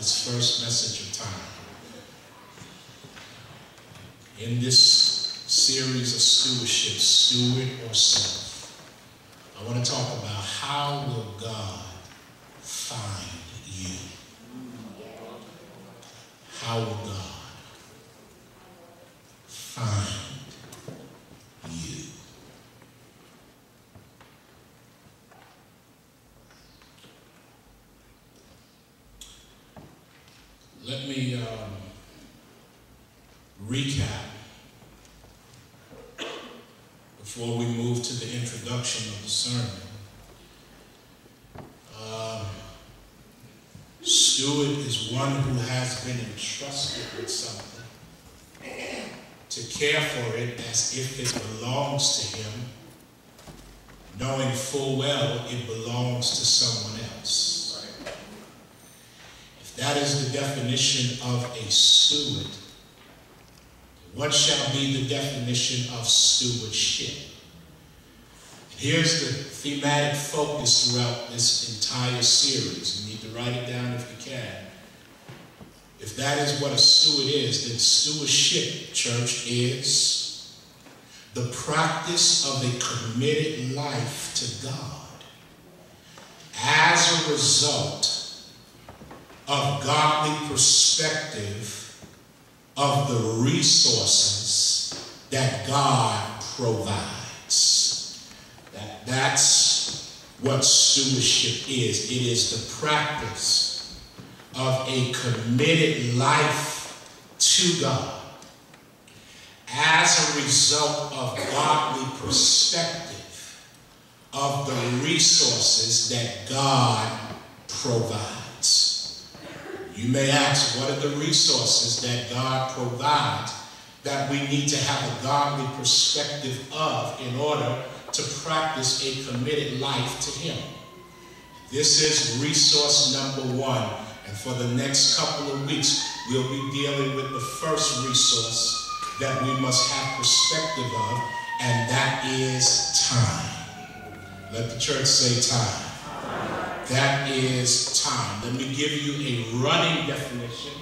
this first message of time. In this series of stewardship, steward or self, I want to talk about how will God find you? How will God find you? Let me recap before we move to the introduction of the sermon. Steward is one who has been entrusted with something to care for it as if it belongs to him, knowing full well it belongs to someone else. If that is the definition of a steward, what shall be the definition of stewardship? Here's the thematic focus throughout this entire series. You need to write it down if you can. If that is what a steward is, then stewardship, church, is the practice of a committed life to God as a result of godly perspective of the resources that God provides. That's what stewardship is. It is the practice of a committed life to God as a result of godly perspective of the resources that God provides. You may ask, what are the resources that God provides that we need to have a godly perspective of in order to practice a committed life to him? This is resource number one. And for the next couple of weeks, we'll be dealing with the first resource that we must have perspective of, and that is time. Let the church say time. That is time. Let me give you a running definition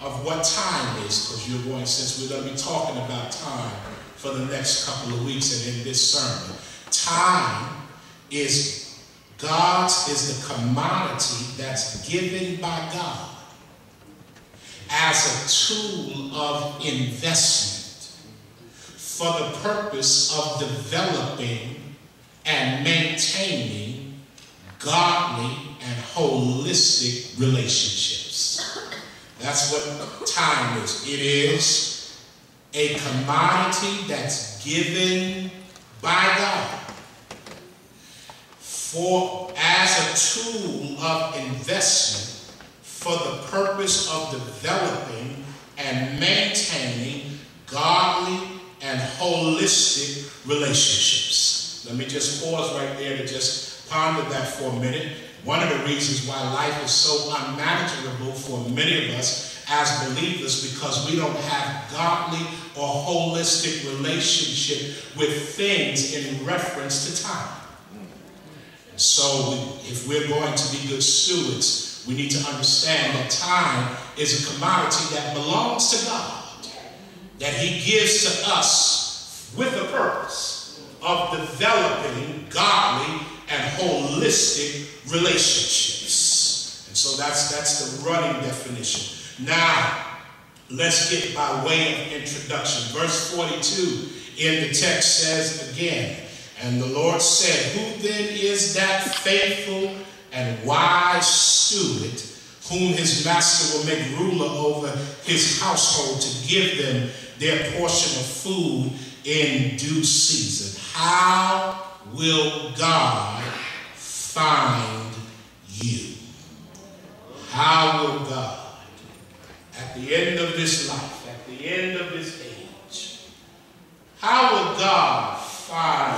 of what time is, because you're going, since we're going to be talking about time for the next couple of weeks and in this sermon. Time is the commodity that's given by God as a tool of investment for the purpose of developing and maintaining godly and holistic relationships. That's what time is. It is a commodity that's given by God as a tool of investment for the purpose of developing and maintaining godly and holistic relationships. Let me just pause right there to just ponder that for a minute. One of the reasons why life is so unmanageable for many of us as believers, because we don't have godly or holistic relationship with things in reference to time. So if we're going to be good stewards, we need to understand that time is a commodity that belongs to God, that he gives to us with the purpose of developing godly and holistic relationships. And so that's the running definition. Now, let's get by way of introduction. Verse 42 in the text says again, and the Lord said, who then is that faithful and wise steward whom his master will make ruler over his household to give them their portion of food in due season? How will God find you? How will God, at the end of this life, at the end of this age, how will God find